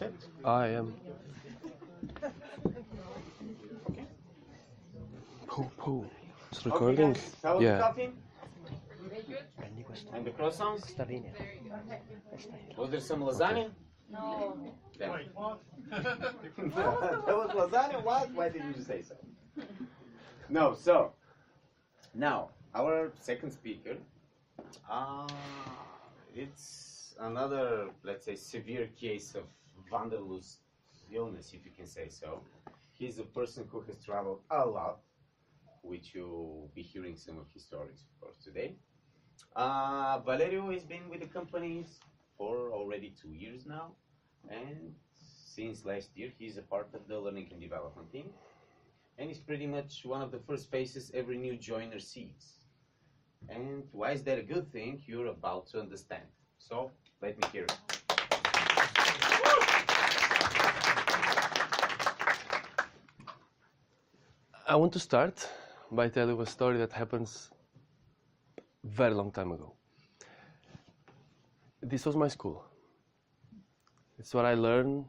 set? I am. Okay. Poo. It's recording? Okay, guys. How was the coffee? And the croissants? Was there some lasagna? No. That was lasagna? What? Why didn't you say so? No, so now our second speaker, it's another, let's say, severe case of Wanderlust illness, if you can say so. He's a person who has traveled a lot, which you'll be hearing some of his stories, of course, today. Valerio has been with the company for already 2 years now, and since last year he's a part of the learning and development team, and he's pretty much one of the first faces every new joiner sees. And why is that a good thing? You're about to understand. So let me hear it. I want to start by telling a story that happens very long time ago. This was my school. It's where I learned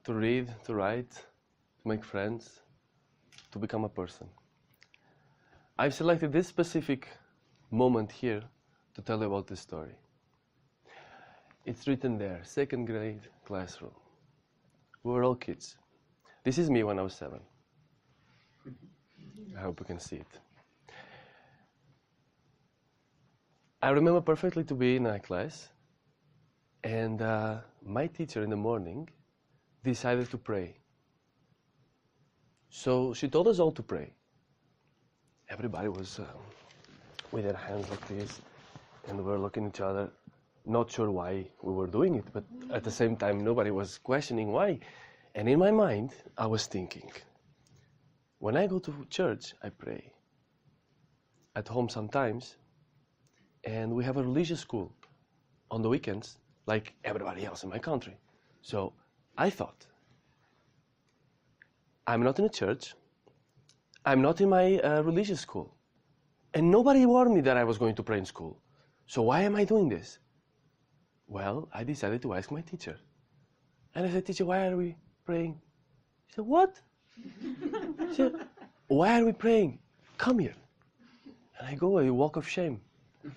to read, to write, to make friends, to become a person. I've selected this specific moment here to tell you about this story. It's written there, 2nd grade classroom. We were all kids. This is me when I was 7. I hope you can see it. I remember perfectly to be in a class, and my teacher in the morning decided to pray. So she told us all to pray. Everybody was with their hands like this, and we were looking at each other, not sure why we were doing it, but at the same time nobody was questioning why. And in my mind, I was thinking, when I go to church, I pray. At home sometimes, and we have a religious school on the weekends, like everybody else in my country. So I thought, I'm not in a church, I'm not in my religious school, and nobody warned me that I was going to pray in school. So why am I doing this? Well, I decided to ask my teacher. And I said, teacher, why are we praying? She said, what? She said, why are we praying? Come here. And I go, a walk of shame.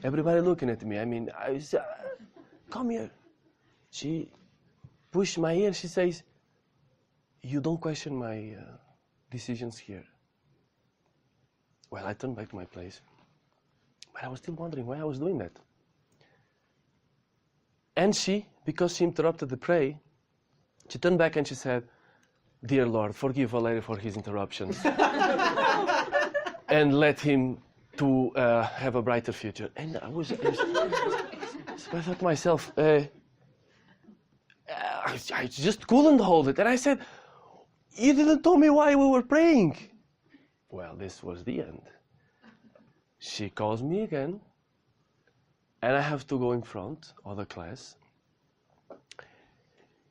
Everybody looking at me. I mean, I said, come here. She pushed my ear. She says, you don't question my decisions here. Well, I turned back to my place. But I was still wondering why I was doing that. And she, because she interrupted the prayer, she turned back and she said, dear Lord, forgive Valerio for his interruptions. And let him to have a brighter future. And I thought to myself, I just couldn't hold it. And I said, you didn't tell me why we were praying. Well, this was the end. She calls me again, and I have to go in front of the class.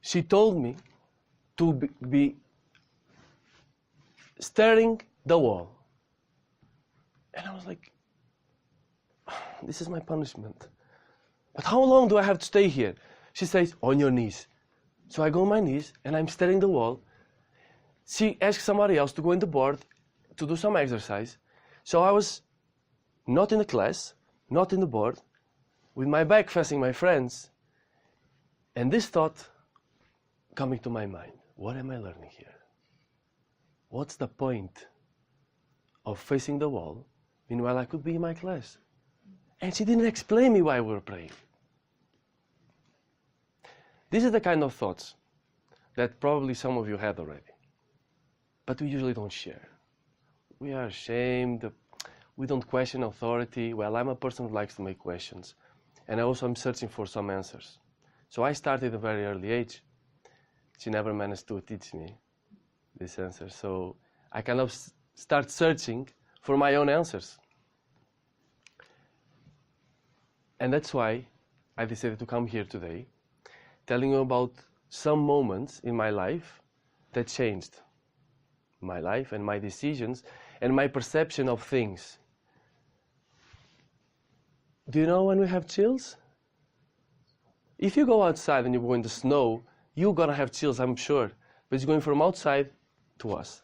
She told me to be staring the wall. And I was like, this is my punishment. But how long do I have to stay here? She says, on your knees. So I go on my knees, and I'm staring the wall. She asked somebody else to go in the board to do some exercise. So I was not in the class, not in the board, with my back facing my friends. And this thought coming to my mind, what am I learning here? What's the point of facing the wall? Meanwhile, I could be in my class. And she didn't explain me why we were praying. This is the kind of thoughts that probably some of you had already. But we usually don't share. We are ashamed. We don't question authority. Well, I'm a person who likes to make questions. And I also am searching for some answers. So I started at a very early age. She never managed to teach me this answer. So I kind of start searching for my own answers. And that's why I decided to come here today, telling you about some moments in my life that changed my life and my decisions and my perception of things. Do you know when we have chills? If you go outside and you go in the snow, You're gonna have chills, I'm sure, but it's going from outside to us.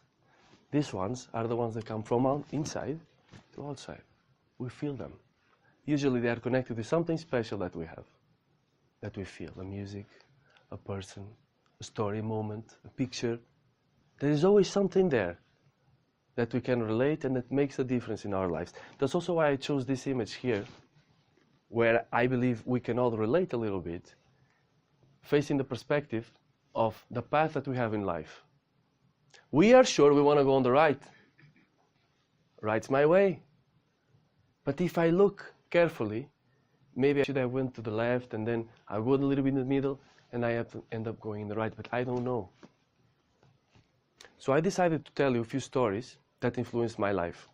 These ones are the ones that come from inside to outside. We feel them. Usually they are connected to something special that we have, that we feel, a music, a person, a story, a moment, a picture. There is always something there that we can relate and that makes a difference in our lives. That's also why I chose this image here, where I believe we can all relate a little bit, facing the perspective of the path that we have in life. We are sure we want to go on the right. Right's my way. But if I look carefully, maybe I should have went to the left and then I'll go a little bit in the middle and I have to end up going in the right, but I don't know. So I decided to tell you a few stories that influenced my life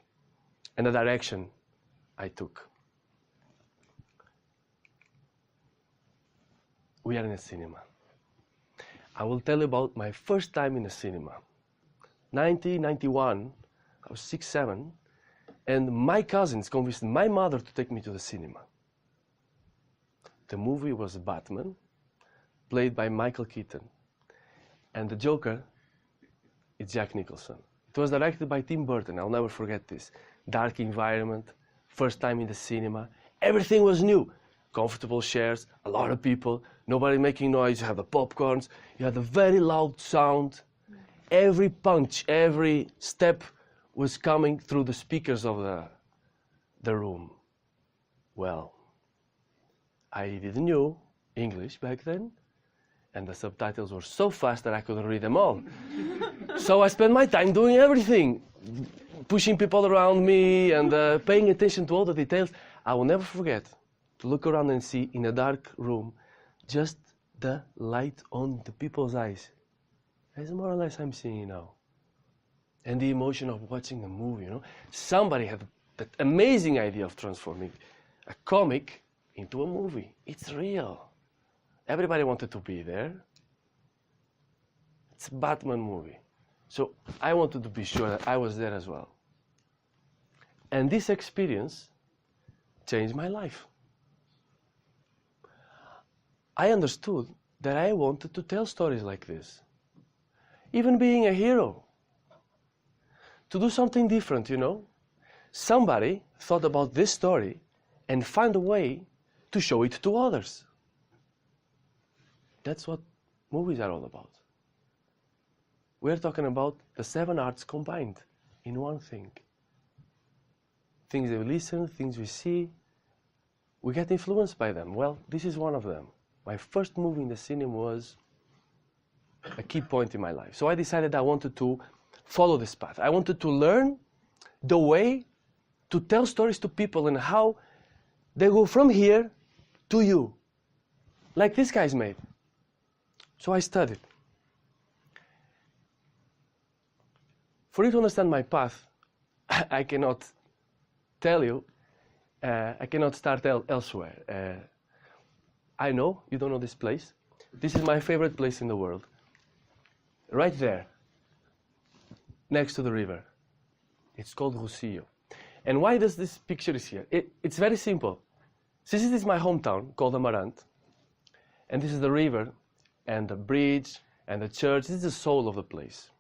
and the direction I took. We are in a cinema. I will tell you about my first time in a cinema. 1991, I was 6, 7, and my cousins convinced my mother to take me to the cinema. The movie was Batman, played by Michael Keaton, and the Joker is Jack Nicholson. It was directed by Tim Burton. I'll never forget this. Dark environment, first time in the cinema. Everything was new. Comfortable chairs, a lot of people, nobody making noise. You have the popcorns, you have the very loud sound. Every punch, every step was coming through the speakers of the room. Well, I didn't know English back then, and the subtitles were so fast that I couldn't read them all. So I spent my time doing everything, pushing people around me and paying attention to all the details. I will never forget to look around and see in a dark room just the light on the people's eyes. As more or less I'm seeing now. And the emotion of watching a movie, you know. Somebody had that amazing idea of transforming a comic into a movie. It's real. Everybody wanted to be there. It's a Batman movie. So I wanted to be sure that I was there as well. And this experience changed my life. I understood that I wanted to tell stories like this. Even being a hero. To do something different, you know. Somebody thought about this story and found a way to show it to others. That's what movies are all about. We're talking about the 7 arts combined in one thing. Things that we listen, things we see, we get influenced by them. Well, this is one of them. My first movie in the cinema was a key point in my life. So I decided I wanted to follow this path. I wanted to learn the way to tell stories to people and how they go from here to you, like these guys made. So I studied. For you to understand my path, I cannot tell you, I cannot start elsewhere. I know you don't know this place. This is my favorite place in the world. Right there, next to the river. It's called Rocio. And why does this picture is here? It's very simple. This is my hometown called Amarante. And this is the river and the bridge and the church. This is the soul of the place.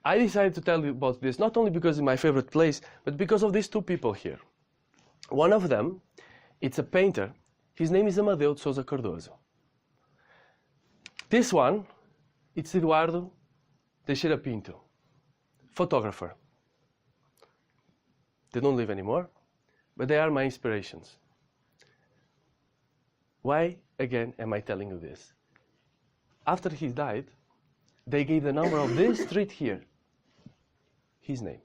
I decided to tell you about this not only because it's my favorite place, but because of these two people here. One of them, it's a painter. His name is Amadeu de Sousa Cardoso. This one, it's Eduardo Teixeira Pinto, photographer. They don't live anymore, but they are my inspirations. Why, again, am I telling you this? After he died, they gave the number of this street here, his name.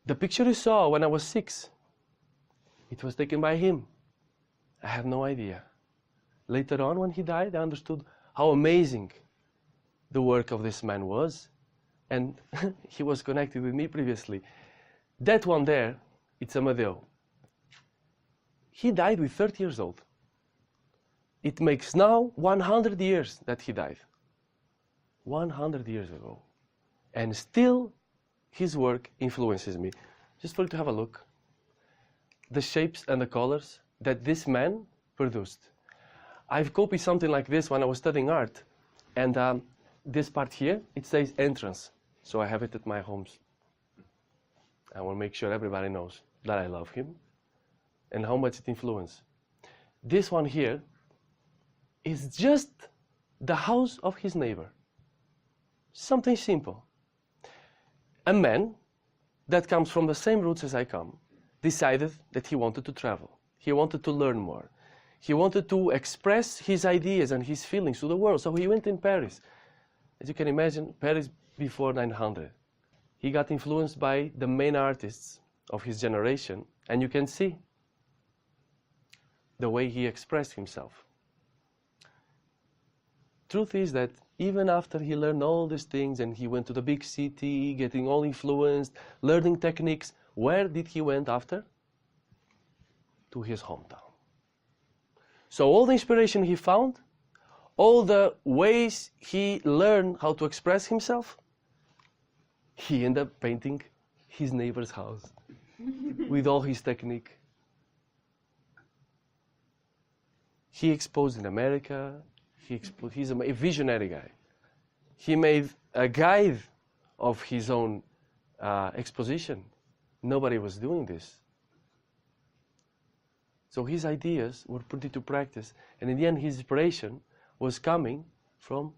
The picture you saw when I was 6, it was taken by him. I had no idea. Later on, when he died, I understood how amazing the work of this man was, and he was connected with me previously. That one there, it's Amadeu. He died with 30 years old. It makes now 100 years that he died. 100 years ago. And still, his work influences me. Just for you to have a look. The shapes and the colors that this man produced. I've copied something like this when I was studying art. And this part here, it says entrance. So I have it at my homes. I want to make sure everybody knows that I love him and how much it influenced. This one here is just the house of his neighbor. Something simple. A man that comes from the same roots as I come decided that he wanted to travel. He wanted to learn more. He wanted to express his ideas and his feelings to the world. So he went in Paris. As you can imagine, Paris before 900. He got influenced by the main artists of his generation. And you can see the way he expressed himself. Truth is that even after he learned all these things and he went to the big city, getting all influenced, learning techniques, where did he went after? To his hometown. So all the inspiration he found, all the ways he learned how to express himself, he ended up painting his neighbor's house with all his technique. He exposed in America. He's a visionary guy. He made a guide of his own exposition. Nobody was doing this. So his ideas were put into practice, and in the end his inspiration was coming from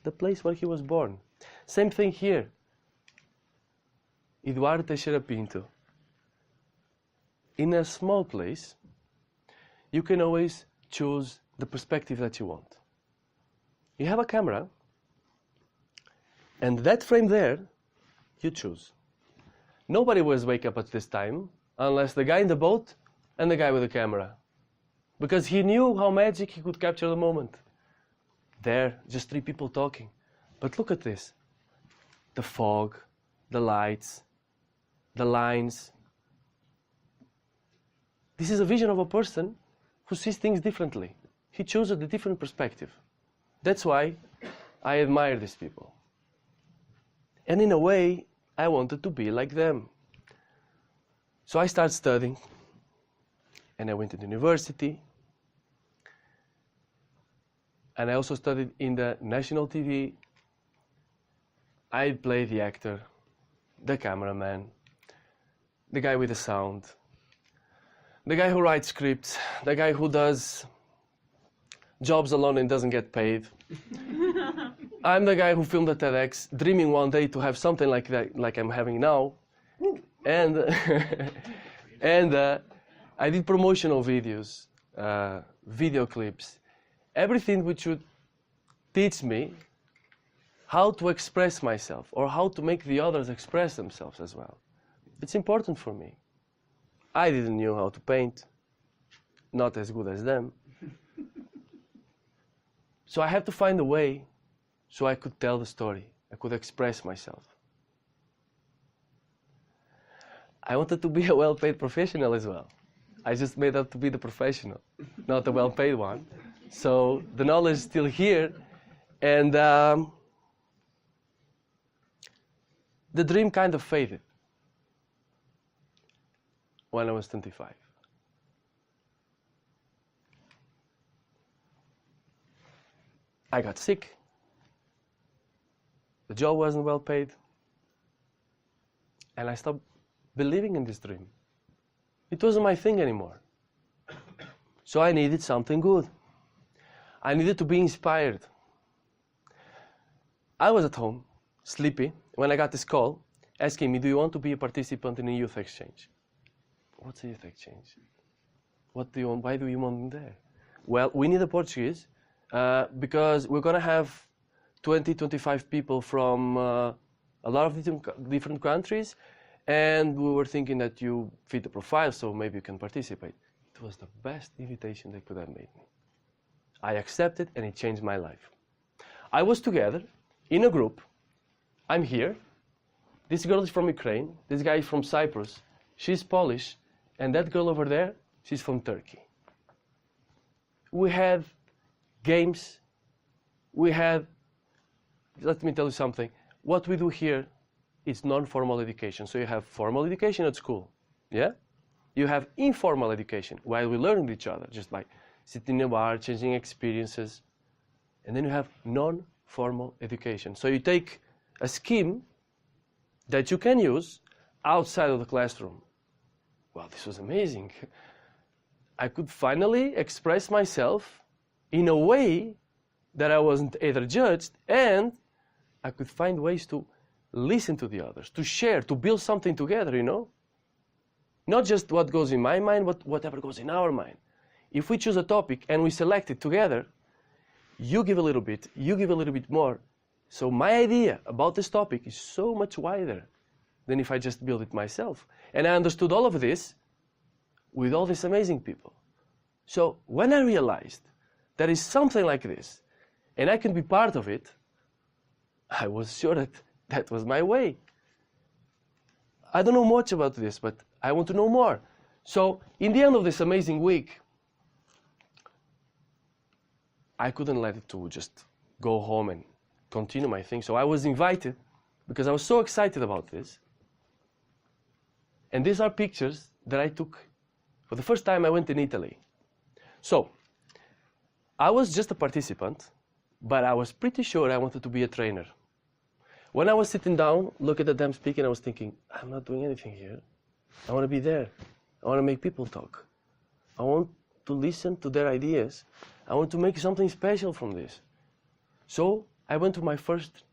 the place where he was born. Same thing here. Eduardo Teixeira Pinto. In a small place, you can always choose the perspective that you want. You have a camera, and that frame there, you choose. Nobody was wake up at this time, unless the guy in the boat and the guy with the camera. Because he knew how magic he could capture the moment. There, just three people talking. But look at this. The fog, the lights, the lines. This is a vision of a person who sees things differently. He chose a different perspective. That's why I admire these people. And in a way, I wanted to be like them. So I started studying, and I went to the university, and I also studied in the national TV. I played the actor, the cameraman, the guy with the sound, the guy who writes scripts, the guy who does jobs alone and doesn't get paid. I'm the guy who filmed at TEDx, dreaming one day to have something like that, like I'm having now. And I did promotional videos, video clips, everything which would teach me how to express myself or how to make the others express themselves as well. It's important for me. I didn't know how to paint, not as good as them. So I had to find a way so I could tell the story, I could express myself. I wanted to be a well-paid professional as well. I just made up to be the professional, not the well-paid one. So the knowledge is still here, and the dream kind of faded when I was 25. I got sick. The job wasn't well paid. And I stopped believing in this dream. It wasn't my thing anymore. So I needed something good. I needed to be inspired. I was at home, sleepy, when I got this call asking me, do you want to be a participant in a youth exchange? What's a youth exchange? What do you want? Why do you want me there? Well, we need a Portuguese because we're going to have 20, 25 people from a lot of different countries, and we were thinking that you fit the profile, so maybe you can participate. It was the best invitation they could have made me. I accepted, and it changed my life. I was together in a group. I'm here. This girl is from Ukraine. This guy is from Cyprus. She's Polish. And that girl over there, she's from Turkey. We had games. We had, let me tell you something. What we do here is non-formal education. So you have formal education at school. Yeah? You have informal education while we learn each other, just by sitting in a bar, changing experiences. And then you have non-formal education. So you take a scheme that you can use outside of the classroom. Wow, this was amazing. I could finally express myself in a way that I wasn't either judged, and I could find ways to listen to the others, to share, to build something together, you know? Not just what goes in my mind, but whatever goes in our mind. If we choose a topic and we select it together, you give a little bit, you give a little bit more. So my idea about this topic is so much wider than if I just build it myself. And I understood all of this with all these amazing people. So when I realized there is something like this, and I can be part of it, I was sure that that was my way. I don't know much about this, but I want to know more. So in the end of this amazing week, I couldn't let it to just go home and continue my thing. So I was invited because I was so excited about this. And these are pictures that I took for the first time I went in Italy. So I was just a participant, but I was pretty sure I wanted to be a trainer. When I was sitting down, looking at them speaking, I was thinking, I'm not doing anything here. I want to be there. I want to make people talk. I want to listen to their ideas. I want to make something special from this. So I went to my first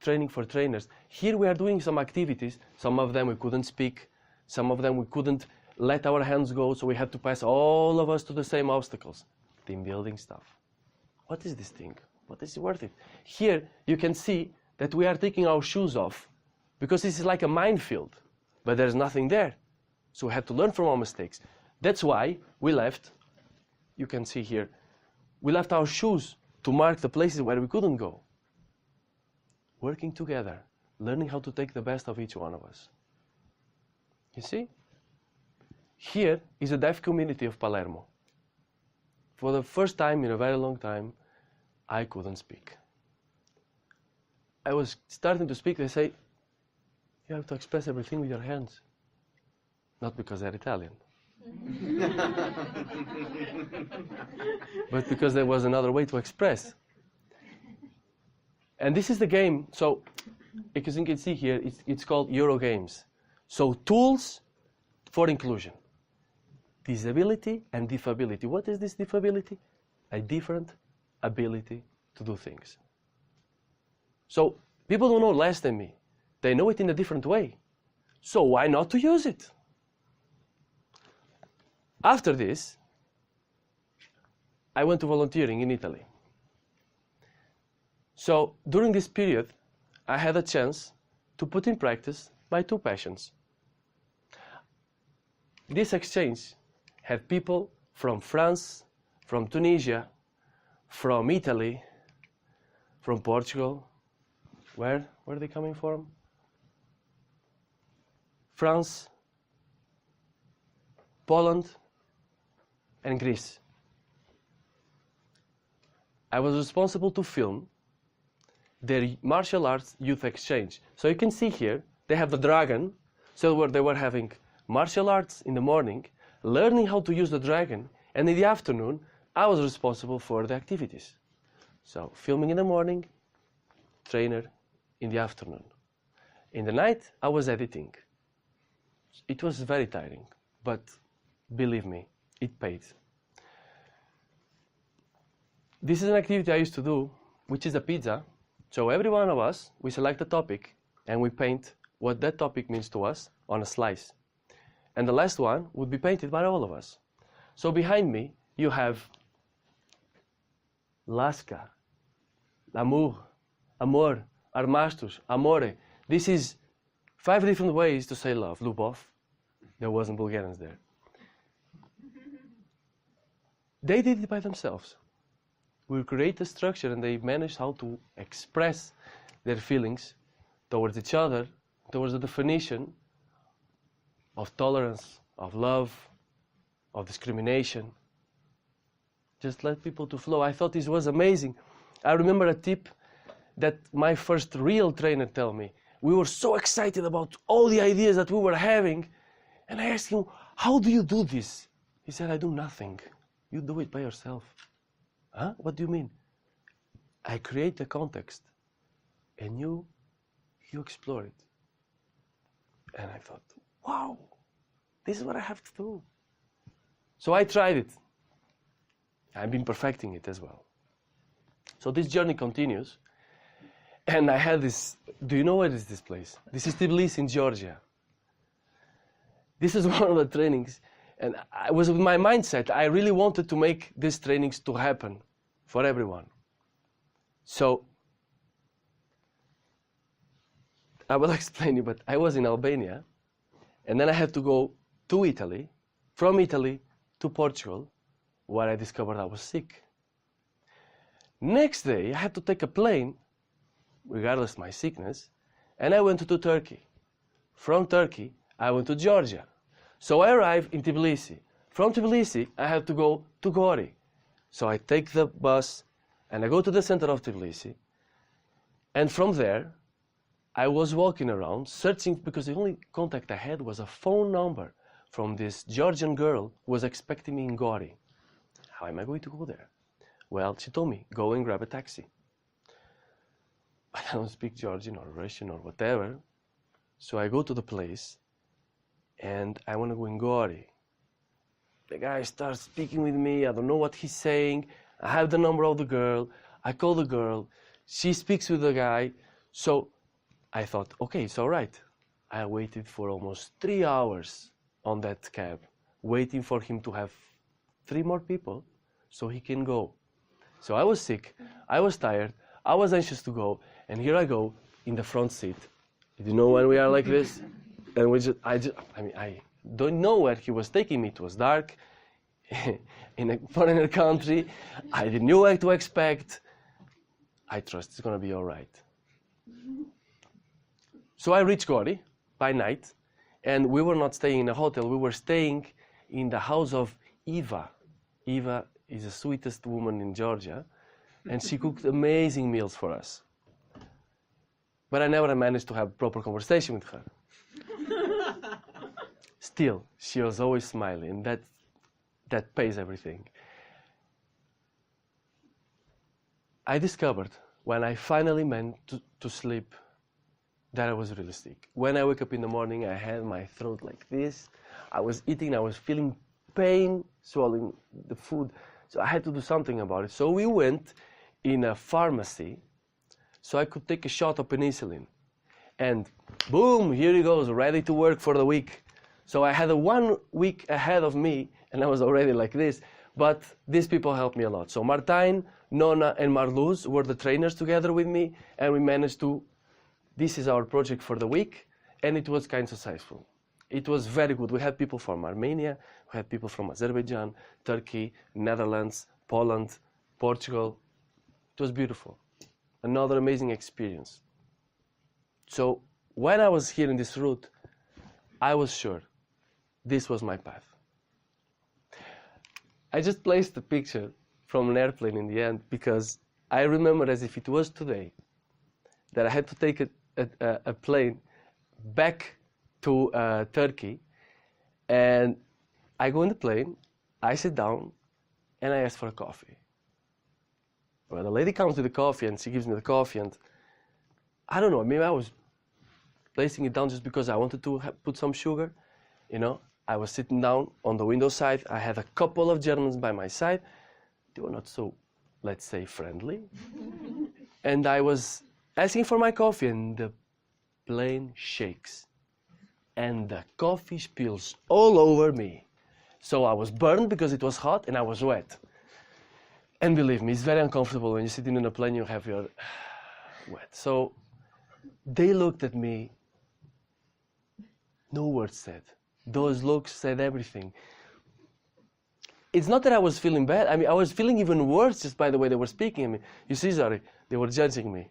training for trainers. Here we are doing some activities. Some of them we couldn't speak. Some of them we couldn't let our hands go, so we had to pass all of us to the same obstacles. Team building stuff. What is this thing? What is it worth it? Here you can see that we are taking our shoes off because this is like a minefield, but there's nothing there. So we had to learn from our mistakes. That's why we left, you can see here, we left our shoes to mark the places where we couldn't go. Working together, learning how to take the best of each one of us. You see? Here is a deaf community of Palermo. For the first time in a very long time, I couldn't speak. I was starting to speak, they say, you have to express everything with your hands. Not because they're Italian. But because there was another way to express. And this is the game, so, as you can see here, it's called Euro Games. So, tools for inclusion. Disability and disability. What is this disability? A different ability to do things. So people don't know less than me. They know it in a different way. So why not to use it? After this, I went to volunteering in Italy. So during this period, I had a chance to put in practice my two passions. This exchange had people from France, from Tunisia, from Italy, from Portugal. Where are they coming from? France, Poland, and Greece. I was responsible to film their martial arts youth exchange. So you can see here, they have the dragon, so they were having martial arts in the morning, learning how to use the dragon, and in the afternoon, I was responsible for the activities. So filming in the morning, trainer in the afternoon. In the night, I was editing. It was very tiring, but believe me, it paid. This is an activity I used to do, which is a pizza. So every one of us, we select a topic and we paint what that topic means to us on a slice. And the last one would be painted by all of us. So behind me, you have lasca, l'amour, amor, armastos, amore. This is 5 different ways to say love. Lubov. There wasn't Bulgarians there. They did it by themselves. We create a structure and they managed how to express their feelings towards each other, towards the definition of tolerance, of love, of discrimination. Just let people to flow. I thought this was amazing. I remember a tip that my first real trainer told me. We were so excited about all the ideas that we were having. And I asked him, how do you do this? He said, I do nothing. You do it by yourself. Huh? What do you mean? I create the context and you explore it. And I thought, wow, this is what I have to do. So I tried it. I've been perfecting it as well. So this journey continues. And I had this, do you know where is this place? This is Tbilisi in Georgia. This is one of the trainings. And I was with my mindset, I really wanted to make these trainings to happen for everyone. So, I will explain you, but I was in Albania, and then I had to go to Italy, from Italy to Portugal, where I discovered I was sick. Next day, I had to take a plane, regardless of my sickness, and I went to Turkey. From Turkey, I went to Georgia. So I arrived in Tbilisi. From Tbilisi, I had to go to Gori. So I take the bus, and I go to the center of Tbilisi. And from there, I was walking around, searching, because the only contact I had was a phone number from this Georgian girl who was expecting me in Gori. How am I going to go there? Well, she told me, go and grab a taxi. But I don't speak Georgian or Russian or whatever. So I go to the place, and I want to go in Gori. The guy starts speaking with me. I don't know what he's saying. I have the number of the girl. I call the girl. She speaks with the guy. So I thought, okay, it's all right. I waited for almost 3 hours on that cab, waiting for him to have 3 more people so he can go. So I was sick. I was tired. I was anxious to go. And here I go in the front seat. You know when we are like this? And I don't know where he was taking me. It was dark in a foreign country. I didn't know what to expect. I trust it's going to be all right. So I reached Gori by night, and we were not staying in a hotel. We were staying in the house of Eva. Eva is the sweetest woman in Georgia, and she cooked amazing meals for us. But I never managed to have a proper conversation with her. Still, she was always smiling, and that pays everything. I discovered when I finally meant to sleep that I was really sick. When I wake up in the morning, I had my throat like this. I was eating, I was feeling pain swallowing the food. So I had to do something about it. So we went in a pharmacy so I could take a shot of penicillin. And boom, here he goes, ready to work for the week. So I had 1 week ahead of me, and I was already like this. But these people helped me a lot. So Martijn, Nona, and Marluz were the trainers together with me, and we managed to, this is our project for the week, and it was kind of successful. It was very good. We had people from Armenia, we had people from Azerbaijan, Turkey, Netherlands, Poland, Portugal. It was beautiful. Another amazing experience. So when I was here in this route, I was sure this was my path. I just placed the picture from an airplane in the end because I remember as if it was today that I had to take a plane back to Turkey, and I go in the plane, I sit down, and I ask for a coffee. Well, the lady comes with the coffee, and she gives me the coffee, and I don't know, maybe I was placing it down just because I wanted to put some sugar, you know. I was sitting down on the window side. I had a couple of Germans by my side. They were not so, let's say, friendly. And I was asking for my coffee, and the plane shakes. And the coffee spills all over me. So I was burned because it was hot, and I was wet. And believe me, it's very uncomfortable when you're sitting in a plane, you have your wet. So they looked at me, no words said. Those looks said everything. It's not that I was feeling bad. I mean, I was feeling even worse just by the way they were speaking. I mean, you see, Zari, they were judging me.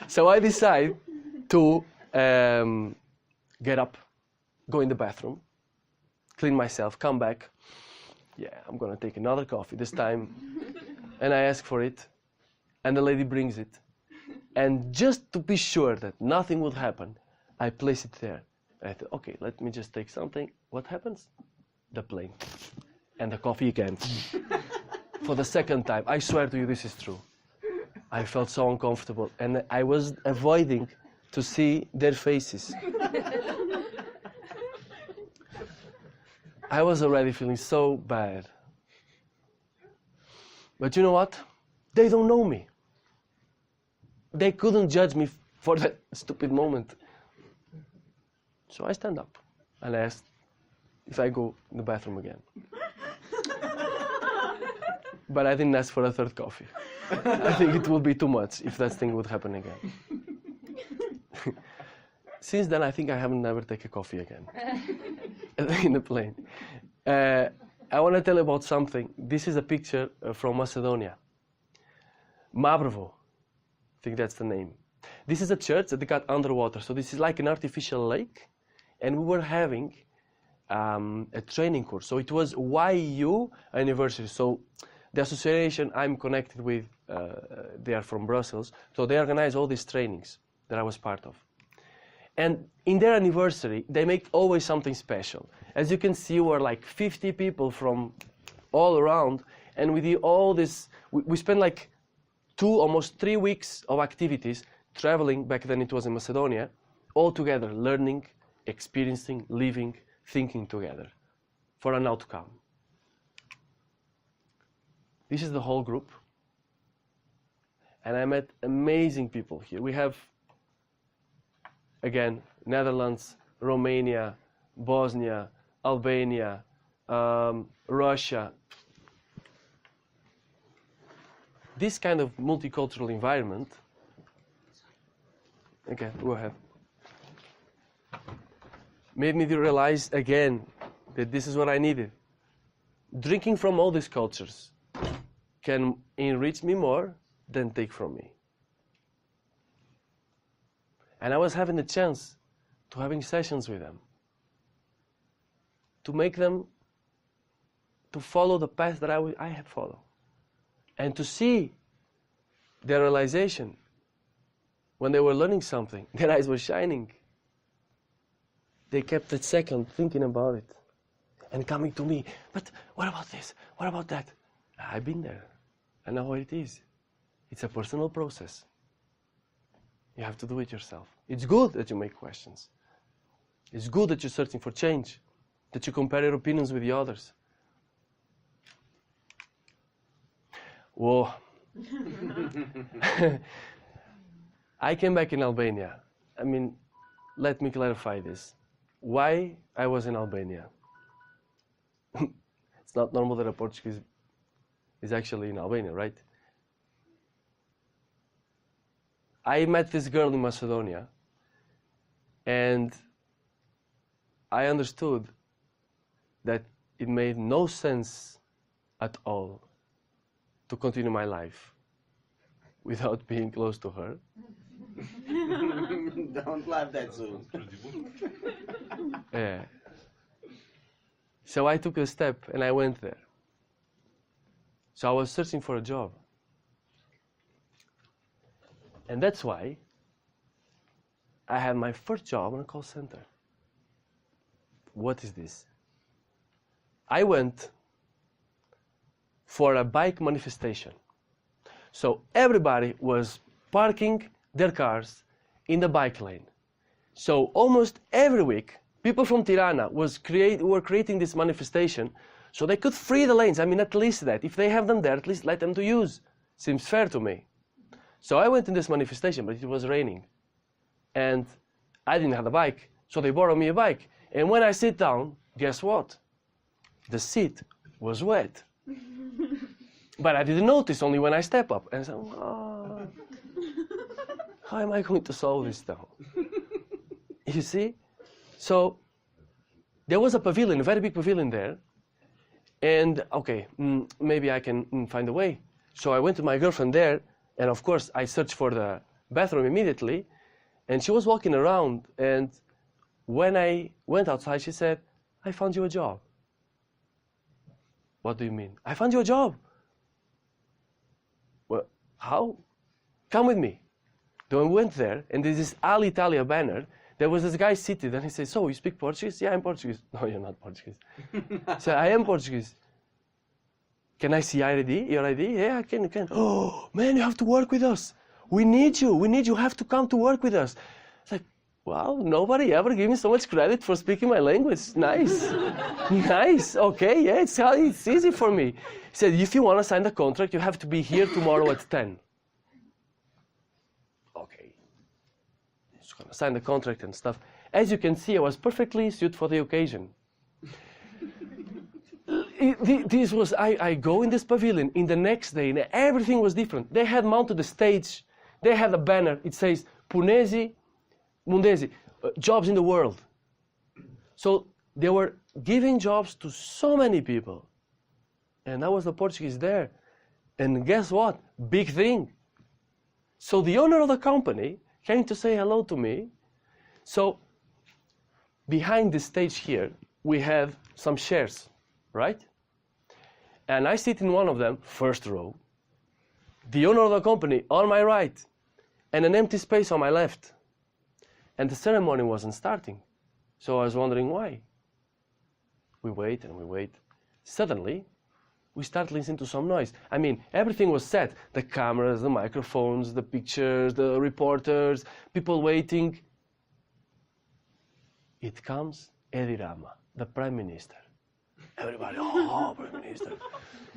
So I decide to get up, go in the bathroom, clean myself, come back. Yeah, I'm gonna take another coffee this time. And I ask for it, and the lady brings it. And just to be sure that nothing would happen, I place it there. And I thought, okay, let me just take something. What happens? the plane. And the coffee again. For the second time. I swear to you, this is true. I felt so uncomfortable, and I was avoiding to see their faces. I was already feeling so bad. But you know what? They don't know me. They couldn't judge me for that stupid moment. So I stand up and I asked if I go in the bathroom again. But I didn't ask for a third coffee. I think it would be too much if that thing would happen again. Since then, I think I haven't never taken coffee again in the plane. I want to tell you about something. This is a picture from Macedonia. Mavrovo, I think that's the name. This is a church that they got underwater. So this is like an artificial lake. And we were having a training course. So it was YU University. So the association I'm connected with, they are from Brussels. So they organize all these trainings that I was part of. And in their anniversary, they make always something special. As you can see, we're like 50 people from all around. And we do all this, we spent like almost 3 weeks of activities traveling, back then it was in Macedonia, all together, learning, experiencing, living, thinking together for an outcome. This is the whole group. And I met amazing people here. We have, again, Netherlands, Romania, Bosnia, Albania, Russia. This kind of multicultural environment, okay, go ahead, made me realize again that this is what I needed. Drinking from all these cultures can enrich me more than take from me. And I was having the chance to having sessions with them, to make them to follow the path that I had followed, and to see their realization when they were learning something. Their eyes were shining. They kept a second thinking about it and coming to me. But what about this? What about that? I've been there. I know how it is. It's a personal process. You have to do it yourself. It's good that you make questions. It's good that you're searching for change, that you compare your opinions with the others. Whoa. I came back in Albania. I mean, let me clarify this. Why I was in Albania? It's not normal that a Portuguese is actually in Albania, right? I met this girl in Macedonia, and I understood that it made no sense at all to continue my life without being close to her. Don't laugh that soon. Yeah. So I took a step and I went there. So I was searching for a job. And that's why I had my first job in a call center. What is this? I went for a bike manifestation. So everybody was parking their cars in the bike lane. So almost every week, people from Tirana were creating this manifestation so they could free the lanes. I mean, at least that. If they have them there, at least let them to use. Seems fair to me. So I went in this manifestation, but it was raining. And I didn't have a bike, so they borrowed me a bike. And when I sit down, guess what? The seat was wet. But I didn't notice only when I step up. And I said, oh, how am I going to solve this now? You see? So there was a pavilion, a very big pavilion there. And okay, maybe I can find a way. So I went to my girlfriend there. And of course, I searched for the bathroom immediately. And she was walking around. And when I went outside, she said, I found you a job. What do you mean? I found you a job. Well, how? Come with me. Then we went there, and there's this Alitalia banner there was this guy seated, and he said, "So, you speak Portuguese?" "Yeah, I'm Portuguese." "No, you're not Portuguese." I said, "I am Portuguese." "Can I see your ID?" "Yeah, I can. "Oh, man, you have to work with us. We need you. You have to come to work with us." It's like, wow, nobody ever gave me so much credit for speaking my language. Nice. Nice. Okay, yeah, it's easy for me. He said, "If you want to sign the contract, you have to be here tomorrow at 10. Okay. Just gonna sign the contract and stuff. As you can see, I was perfectly suited for the occasion. This was, I go in this pavilion, in the next day, and everything was different. They had mounted the stage, they had a banner, it says, Punesi, Mundesi, jobs in the world. So they were giving jobs to so many people. And I was the Portuguese there. And guess what? Big thing. So the owner of the company came to say hello to me. So behind the stage here, we have some chairs, right? And I sit in one of them, first row. The owner of the company on my right, and an empty space on my left. And the ceremony wasn't starting. So I was wondering why. We wait and we wait. Suddenly, we start listening to some noise. I mean, everything was set. The cameras, the microphones, the pictures, the reporters, people waiting. It comes Edi Rama, the Prime Minister. Everybody, oh, Prime Minister.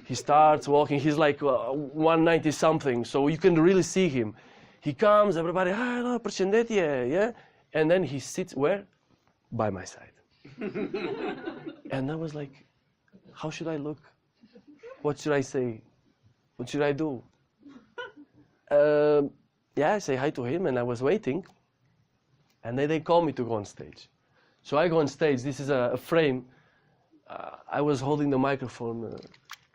He starts walking, he's like 190 something, so you can really see him. He comes, everybody, hello, Presidente, yeah? And then he sits where? By my side. And I was like, how should I look? What should I say? What should I do? Yeah, I say hi to him, and I was waiting. And then they call me to go on stage. So I go on stage. This is a frame. I was holding the microphone,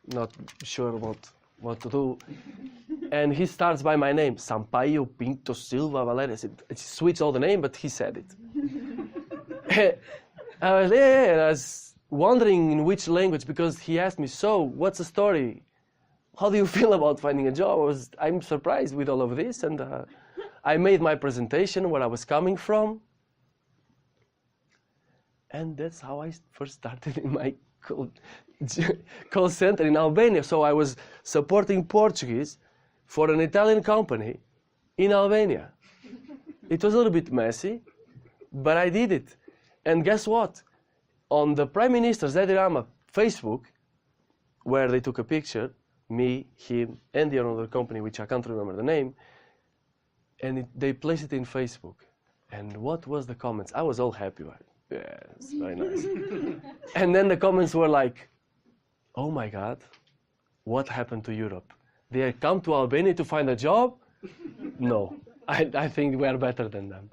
not sure what to do. And he starts by my name, Sampaio, Pinto, Silva, Valerio. It switched all the name, but he said it. I was wondering in which language, because he asked me, so, what's the story? How do you feel about finding a job? I'm surprised with all of this, and I made my presentation, where I was coming from. And that's how I first started in my call center in Albania. So I was supporting Portuguese for an Italian company in Albania. It was a little bit messy, but I did it. And guess what? On the Prime Minister's Edi Rama Facebook, where they took a picture, me, him, and the owner of the company, which I can't remember the name, and they placed it in Facebook. And what was the comments? I was all happy. Yes, very nice. And then the comments were like, oh my God, what happened to Europe? They have come to Albania to find a job? No, I think we are better than them.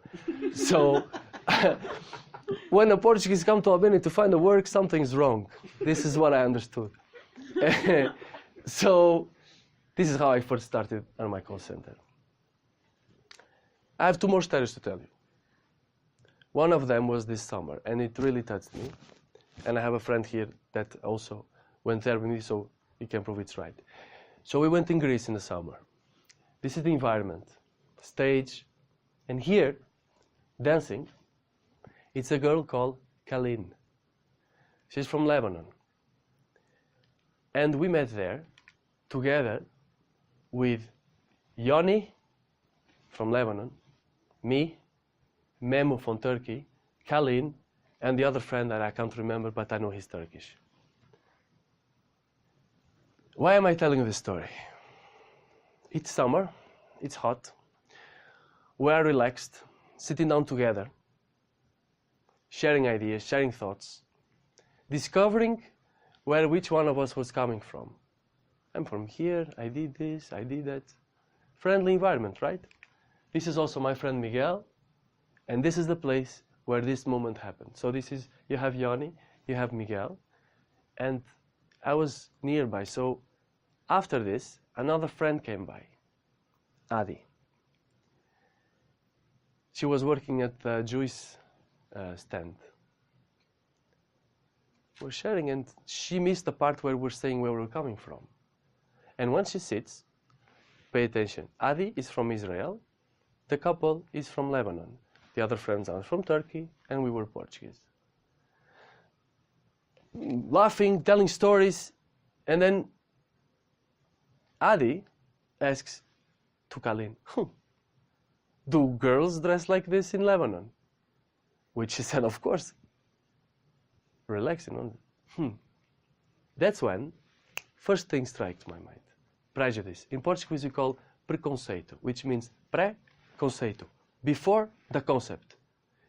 So when the Portuguese come to Albania to find a work, something's wrong. This is what I understood. So this is how I first started on my call center. I have two more stories to tell you. One of them was this summer, and it really touched me. And I have a friend here that also went there with me, so he can prove it's right. So we went in Greece in the summer. This is the environment, stage, and here, dancing, it's a girl called Kalin. She's from Lebanon. And we met there together with Yoni from Lebanon, me, Memo from Turkey, Kalin, and the other friend that I can't remember, but I know he's Turkish. Why am I telling you this story? It's summer, it's hot, we're relaxed, sitting down together, sharing ideas, sharing thoughts, discovering where which one of us was coming from. I'm from here, I did this, I did that. Friendly environment, right? This is also my friend Miguel, and this is the place where this moment happened. So this is, you have Yoni, you have Miguel, and I was nearby. So after this, another friend came by, Adi. She was working at the Jewish stand. We're sharing, and she missed the part where we're saying where we're coming from. And when she sits, pay attention. Adi is from Israel. The couple is from Lebanon. the other friends are from Turkey, and we were Portuguese. Laughing, telling stories, and then Adi asks to Kalin, do girls dress like this in Lebanon? Which she said, of course. Relaxing on. That's when first thing strikes my mind. Prejudice. In Portuguese we call preconceito, which means preconceito, before the concept.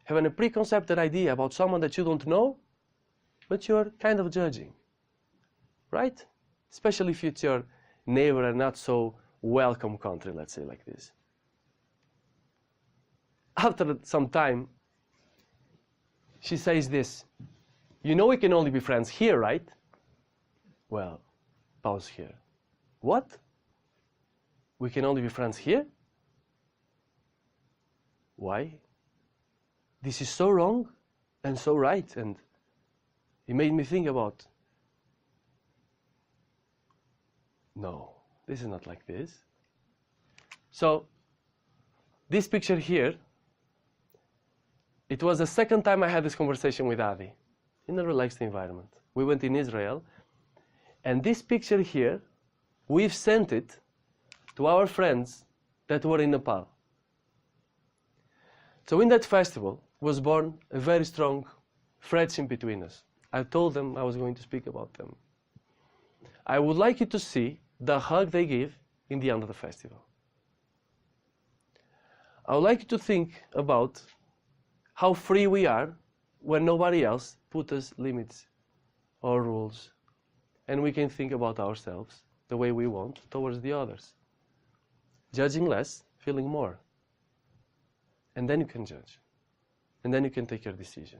Having a preconceived idea about someone that you don't know, but you're kind of judging. Right? Especially if it's your neighbor and not so welcome country, let's say like this. After some time, she says this, you know we can only be friends here, right? Well, pause here. What? We can only be friends here? Why? This is so wrong and so right, and it made me think about, no, this is not like this. So, this picture here, it was the second time I had this conversation with Adi in a relaxed environment. We went in Israel, and this picture here, we've sent it to our friends that were in Nepal. So in that festival was born a very strong friendship between us. I told them I was going to speak about them. I would like you to see the hug they give in the end of the festival. I would like you to think about how free we are when nobody else put us limits or rules, and we can think about ourselves the way we want towards the others. Judging less, feeling more. And then you can judge. And then you can take your decision.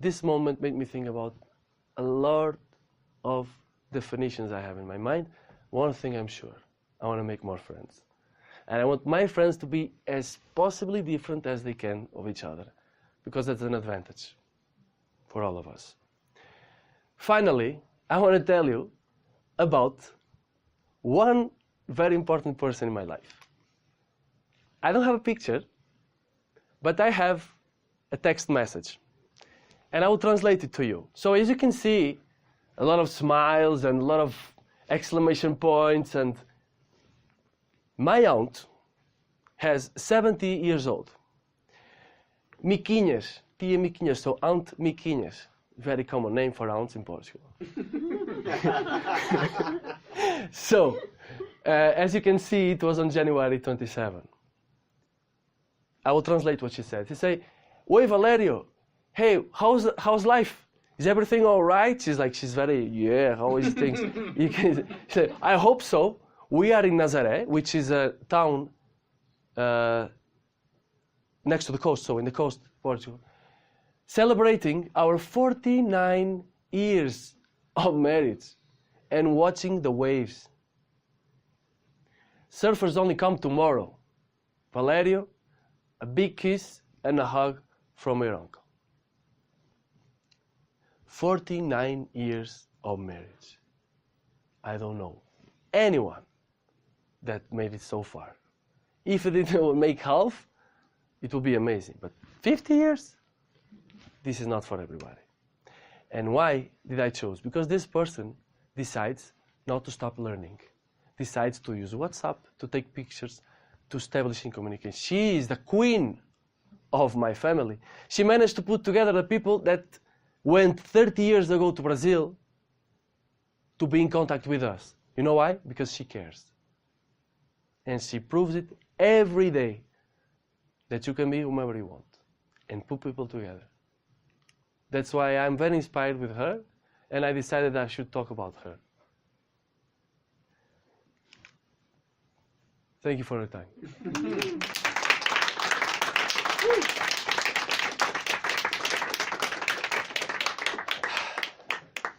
This moment made me think about a lot of definitions I have in my mind. One thing I'm sure, I want to make more friends. And I want my friends to be as possibly different as they can of each other, because that's an advantage for all of us. Finally, I want to tell you about one very important person in my life. I don't have a picture, but I have a text message. And I will translate it to you. So as you can see, a lot of smiles and a lot of exclamation points. And my aunt has 70 years old. Miquinhas, tia Miquinhas, so Aunt Miquinhas. Very common name for aunts in Portugal. So, as you can see, it was on January 27. I will translate what she said. She said, "Oi, Valerio, hey, how's life? Is everything all right?" She's very, yeah, how is things? She said, "I hope so. We are in Nazaré, which is a town next to the coast, so in the coast, Portugal, celebrating our 49 years of marriage and watching the waves. Surfers only come tomorrow. Valerio, a big kiss and a hug from your uncle." 49 years of marriage. I don't know anyone that made it so far. If it didn't make half, it would be amazing. But 50 years? This is not for everybody. And why did I choose? Because this person decides not to stop learning, decides to use WhatsApp to take pictures, to establishing communication. She is the queen of my family. She managed to put together the people that went 30 years ago to Brazil to be in contact with us. You know why? Because she cares. And she proves it every day that you can be whomever you want and put people together. That's why I'm very inspired with her, and I decided I should talk about her. Thank you for your time.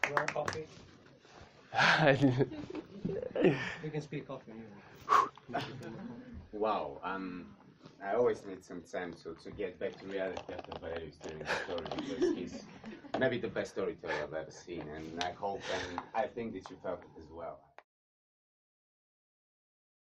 You want coffee? You can speak coffee. Wow, I always need some time to get back to reality after Valerio's telling the story, because he's maybe the best storyteller I've ever seen, and I hope and I think that you felt it as well.